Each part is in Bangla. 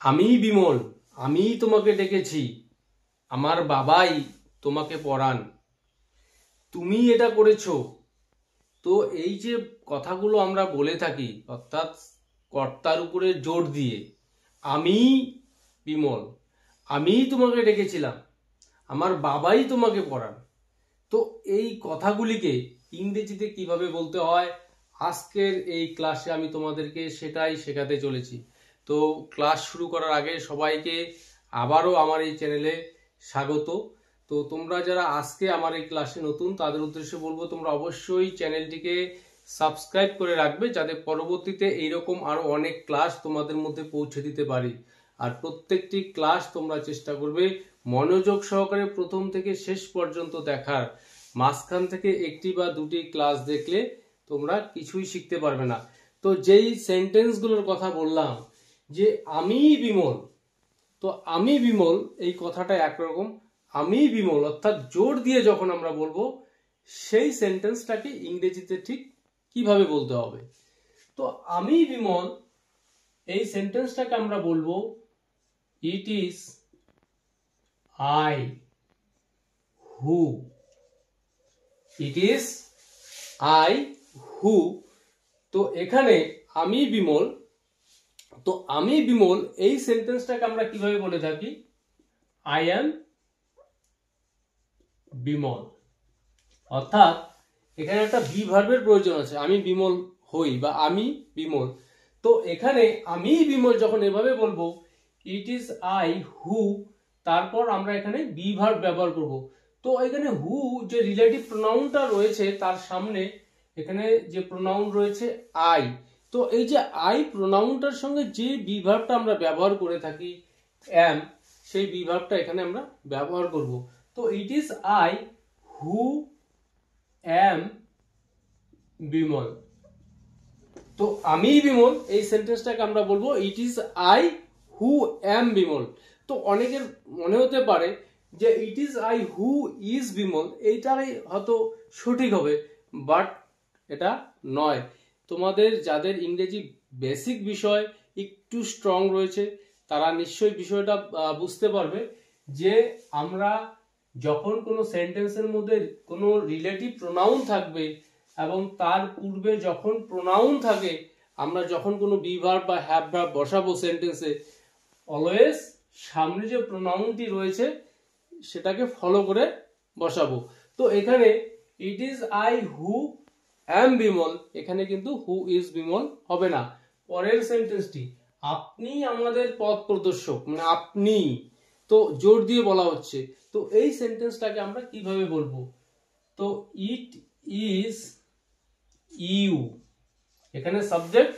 আমি বিমল, আমি তোমাকে ডেকেছি। আমার বাবাই তোমাকে পড়ান। তুমি এটা করেছো। তো এই যে কথাগুলো আমরা বলে থাকি, অর্থাৎ কর্তার উপরে জোর দিয়ে, আমি বিমল, আমি তোমাকে ডেকেছিলাম, আমার বাবাই তোমাকে পড়ান। তো এই কথাগুলিকে ইংরেজিতে কিভাবে বলতে হয়, আজকের এই ক্লাসে আমি তোমাদেরকে সেটাই শেখাতে চলেছি। তো ক্লাস শুরু করার আগে সবাইকে আবারও আমার এই চ্যানেলে স্বাগত। তো তোমরা যারা আজকে আমার এই ক্লাসে নতুন, তাদের উদ্দেশ্যে বলবো তোমরা অবশ্যই চ্যানেলটিকে সাবস্ক্রাইব করে রাখবে, যাতে পরবর্তীতে এইরকম আরো অনেক ক্লাস তোমাদের মধ্যে পৌঁছে দিতে পারি। আর প্রত্যেকটি ক্লাস তোমরা চেষ্টা করবে মনোযোগ সহকারে প্রথম থেকে শেষ পর্যন্ত দেখার। মাঝখান থেকে একটি বা দুটি ক্লাস দেখলে তোমরা কিছুই শিখতে পারবে না। তো যেই সেন্টেন্সগুলোর কথা বললাম যে আমি বিমল, তো আমি বিমল এই কথাটা একরকম। আমি বিমল অর্থাৎ জোর দিয়ে যখন আমরা বলবো, সেই সেন্টেন্সটাকে ইংরেজিতে ঠিক কিভাবে বলতে হবে। তো আমি বিমল এই সেন্টেন্সটাকে আমরা বলবো ইট is I who. It is I হু। তো এখানে আমি বিমল, তো আমি বিমল এই সেন্টেন্সটাকে আমরা কিভাবে বলে থাকি, আই অ্যাম বিমল। অর্থাৎ এখানে একটা বি ভার্বের প্রয়োজন আছে, আমি বিমল হই বা আমি বিমল। তো এখানে আমি বিমল যখন এভাবে বলবো, ইট ইজ আই হু, তারপর আমরা এখানে বি ভার্ব ব্যবহার করব। তো এখানে হু যে রিলেটিভ প্রোনাউনটা রয়েছে তার সামনে এখানে যে প্রোনাউন রয়েছে আই। তো এই যে আই প্রোনাউনটার সঙ্গে যে বি ভার্বটা আমরা ব্যবহার করে থাকি অ্যাম, সেই বি ভার্বটা এখানে আমরা ব্যবহার করব। তো ইট ইজ আই হু অ্যাম বিমল। তো আমি বিমল এই সেন্টেন্সটাকে আমরা বলবো ইট ইজ আই হু অ্যাম বিমল। তো অনেকের মনে হতে পারে যে ইট is I who is Bimal, এইটাই হয়তো সঠিক হবে, বাট এটা নয়। তোমাদের যাদের ইংরেজি বেসিক বিষয় একটু স্ট্রং রয়েছে তারা নিশ্চয়ই বিষয়টা বুঝতে পারবে যে আমরা যখন কোনো সেন্টেন্সের মধ্যে কোনো রিলেটিভ প্রোনাউন থাকবে এবং তার পূর্বে যখন প্রোনাউন থাকে, আমরা যখন কোনো বি ভার্ব বা হ্যাভ ভার্ব বসাবো সেন্টেন্সে, অলওয়েজ সামনে যে প্রোনাউনটি রয়েছে সেটাকে ফলো করে বসাবো। তো এখানে ইট ইজ আই হু অ্যাম বিমল, এখানে কিন্তু হু ইজ বিমল হবে না। পরের সেন্টেন্সটি, আপনি আমাদের পথ প্রদর্শক, মানে আপনি, তো জোর দিয়ে বলা হচ্ছে। তো এই সেন্টেন্সটাকে আমরা কিভাবে বলবো, তো ইট ইজ ইউ, এখানে subject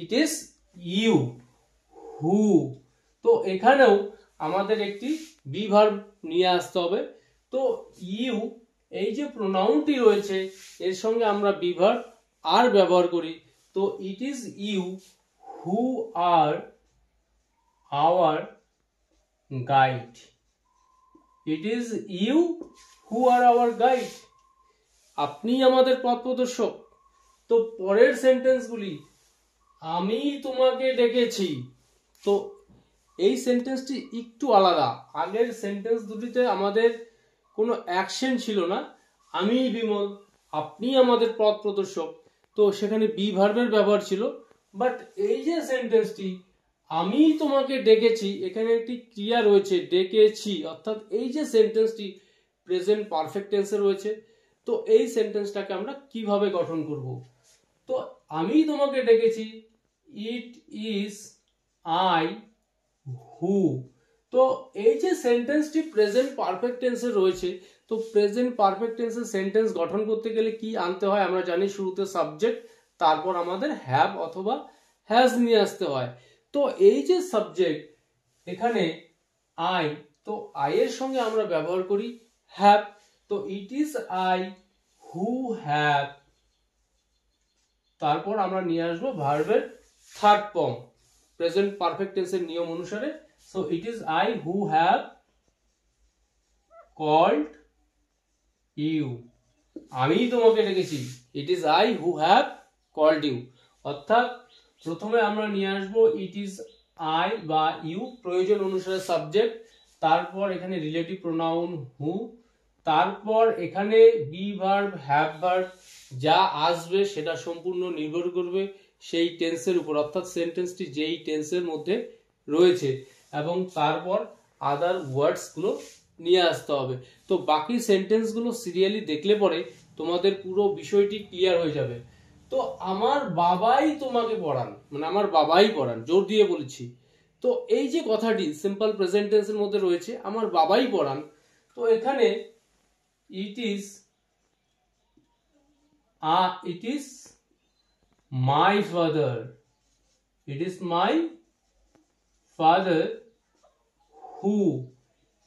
it is you who. তো এখানেও আমাদের একটি বি ভার্ব নিয়ে আসতে হবে। তো ইউ এই যে প্রোনাউনটি রয়েছে এর সঙ্গে আমরা বি ভার্ব আর ব্যবহার করি। তো it is you who are our guide. It is you who are our guide, আপনি আমাদের পথ প্রদর্শক। তো পরের সেন্টেন্সগুলি, আমি তোমাকে ডেকেছি। তো এই সেন্টেন্সটি একটু আলাদা। আগের সেন্টেন্স দুটিতে আমাদের কোনো অ্যাকশন ছিল না, আমি বিমল, আপনি আমাদের পথ প্রদর্শক, তো সেখানে বি ভার্বের ব্যবহার ছিল। বাট এই যে সেন্টেন্সটি, আমি তোমাকে ডেকেছি, এখানে একটি ক্রিয়া রয়েছে ডেকেছি, অর্থাৎ এই যে সেন্টেন্সটি প্রেজেন্ট পারফেক্ট টেন্সে রয়েছে। তো এই সেন্টেন্সটাকে আমরা কিভাবে গঠন করব, তো আমি তোমাকে ডেকেছি, ইট ইজ আই হু। তো এই যে সেন্টেন্সটি প্রেজেন্ট পারফেক্ট টেন্সে রয়েছে, তো প্রেজেন্ট পারফেক্ট টেন্সের সেন্টেন্স গঠন করতে গেলে কি আনতে হয় আমরা জানি, শুরুতে সাবজেক্ট, তারপর আমাদের হ্যাভ অথবা হ্যাজ নিয়ে আসতে হয়। তো এই যে সাবজেক্ট এখানে আই, তো আই এর সঙ্গে আমরা ব্যবহার করি হ্যাভ। তো it is I who have, তারপর আমরা নিয়ে আসবো ভার্বের থার্ড ফর্ম প্রেজেন্ট পারফেক্ট টেন্সের নিয়ম অনুসারে। So it is I who have called you, আমি তোমাকে ডেকেছি, it is I who have called you. অর্থাৎ প্রথমে আমরা নিয়ে আসবো ইট ইজ আই বা ইউ, প্রয়োজন অনুসারে সাবজেক্ট, তারপর এখানে রিলেটিভ প্রোনাউন হু, তারপর এখানে বি ভার্ব, হ্যাভ ভার্ব যা আসবে সেটা সম্পূর্ণ নির্ভর করবে সেই টেন্সের উপর, অর্থাৎ সেন্টেন্সটি যেই টেন্সের মধ্যে রয়েছে, এবং তারপর আদার ওয়ার্ডস গুলো নিয়ে আসতে হবে। তো বাকি সেন্টেন্স গুলো সিরিয়ালি দেখলে পরে তোমাদের পুরো বিষয়টি ক্লিয়ার হয়ে যাবে। তো আমার বাবাই তোমাকে পড়ান, মানে আমার বাবাই পড়ান, জোর দিয়ে বলেছি। তো এই যে কথাটি সিম্পল প্রেজেন্ট টেন্সের মধ্যে রয়েছে, আমার বাবাই পড়ান, তো এখানে it is my father, it is my father who,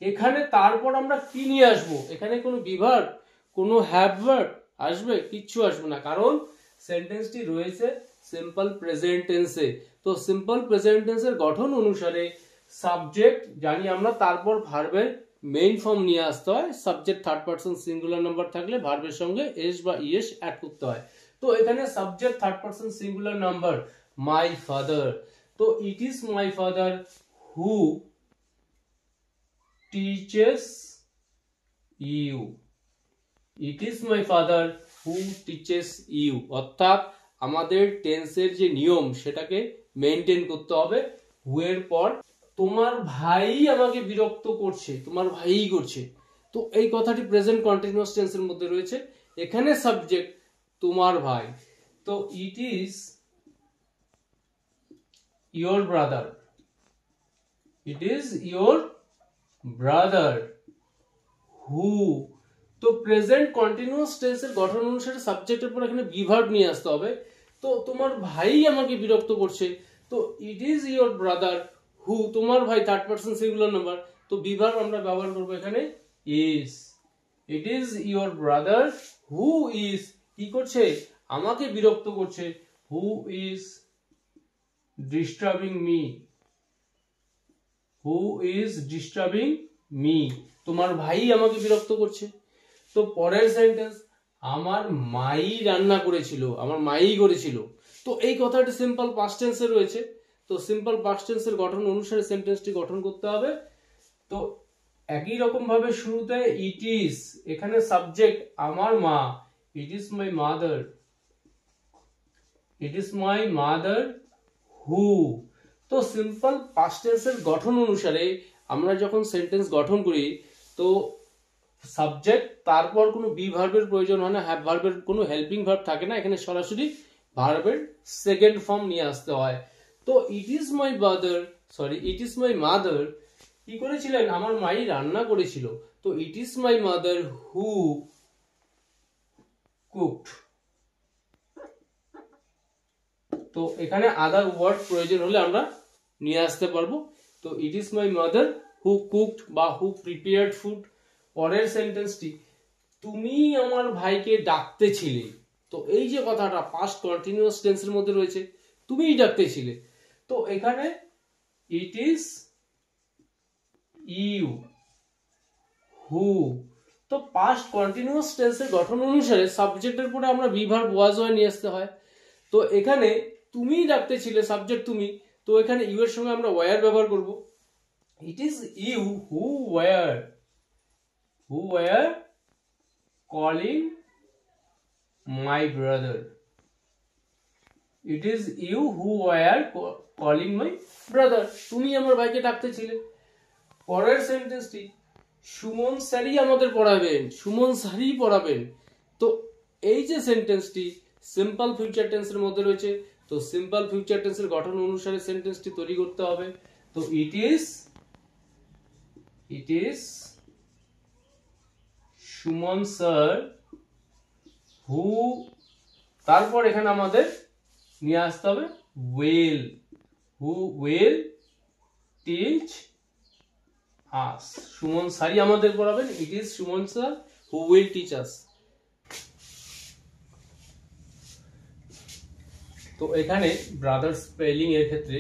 এখানে তারপর আমরা কি নিয়ে আসবো, এখানে কোনো বিভার্ব, কোনো হ্যাভ ভার্ব আসবে, কিচ্ছু আসবে না, কারণ সেন্টেন্সটি রয়েছে সিম্পল প্রেজেন্ট টেন্সে। তো সিম্পল প্রেজেন্ট টেন্সের গঠন অনুসারে সাবজেক্ট জানি আমরা, তারপর ভার্বের মেইন ফর্ম নিয়ে আসতে হয়, subject third person singular number থাকলে ভার্বের সঙ্গে এস বা ইএস অ্যাড করতে হয়। তো এখানে subject third person singular number my father, তো it is my father who teaches you, it is my father who teaches you, অর্থাৎ আমাদের টেন্সের যে নিয়ম সেটাকে মেইনটেইন করতে হবে। হু এর পর তোমার ভাই আমাকে বিরক্ত করছে, তোমার ভাইই করছে, তো এই কথাটি প্রেজেন্ট কন্টিনিউয়াস টেন্সের মধ্যে রয়েছে। এখানে সাবজেক্ট তোমার ভাই, তো it is your brother, it is your brother who, তো প্রেজেন্ট কন্টিনিউয়াস টেন্সের গঠন অনুসারে সাবজেক্টের পর এখানে বি ভার্ব নিয়ে আসতে হবে। তো তোমার ভাই আমাকে বিরক্ত করছে, তো it is your brother who, তোমার ভাই থার্ড পারসন সিঙ্গুলার নাম্বার, তো বি ভার্ব আমরা ব্যবহার করবো এখানে is, it is your brother who is, কি করছে, আমাকে বিরক্ত করছে, who is disturbing me, who is disturbing me, তোমার ভাই আমাকে বিরক্ত করছে। তো পরের সেন্টেন্স, আমার মাই রান্না করেছিল, আমার মাই করেছিল, তো এই কথাটি সিম্পল পাস্ট টেন্সে রয়েছে। তো সিম্পল পাস্ট টেন্সের গঠন অনুসারে সেন্টেন্সটি গঠন করতে হবে। তো একই রকম ভাবে শুরুতে ইট ইজ, এখানে সাবজেক্ট আমার মা, ইট is my mother, it is my mother হু, তো সিম্পল পাস্ট টেন্সের গঠন অনুসারে আমরা যখন সেন্টেন্স গঠন করি, তো সাবজেক্ট তারপর কোনো বি ভার্বের প্রয়োজন হয় না, হ্যাভ ভার্বের কোনো হেল্পিং ভার্ব থাকে না, এখানে সরাসরি ভার্বের সেকেন্ড ফর্ম নিয়ে আসতে হয়। তো it is my brother, sorry it is my mother, কি করেছিলেন, আমার মাই রান্না করেছিল, তো it is my mother who cooked, তো এখানে আদার ওয়ার্ড প্রয়োজন হলে আমরা নিয়ে আসতে পারবো। তো it is my mother who cooked বা হু প্রিপেয়ার্ড ফুড। পরের সেন্টেন্সটি, তুমি আমার ভাইকে ডাকতেছিলে, তো এই যে কথাটা পাস্ট কন্টিনিউয়াস টেন্সের মধ্যে রয়েছে, তুমিই ডাকতেছিলে, তো এখানে ইট ইজ ইউ হু, তো পাস্ট কন্টিনিউয়াস টেন্সের গঠন অনুসারে সাবজেক্টের পরে আমরা বি ভার্ব ওয়াজ ওয়ার নিয়ে আসতে হয়। তো এখানে তুমি ডাকতেছিলে, সাবজেক্ট তুমি, তো এখানে ইউ এর সঙ্গে আমরা ওয়ার ব্যবহার করব, it is you who were calling my brother, it is you who were calling my brother, তুমি আমার ভাইকে ডাকতেছিলে। পরের সেন্টেন্সটি, সুমন স্যারই আমাদের পড়াবেন, সুমন স্যারই পড়াবেন, তো এই যে সেন্টেন্সটি সিম্পল ফিউচার টেন্সের মধ্যে রয়েছে, তো সিম্পল ফিউচার টেন্সের গঠন অনুসারে সেন্টেন্সটি তৈরি করতে হবে। তো it is Suman sir who, তারপর এখানে আমাদের নিয়ে আসতে হবে who will teach us, Suman স্যারই আমাদের পড়াবেন, it is Suman sir who will teach us. তো এখানে ব্রাদার স্পেলিং এর ক্ষেত্রে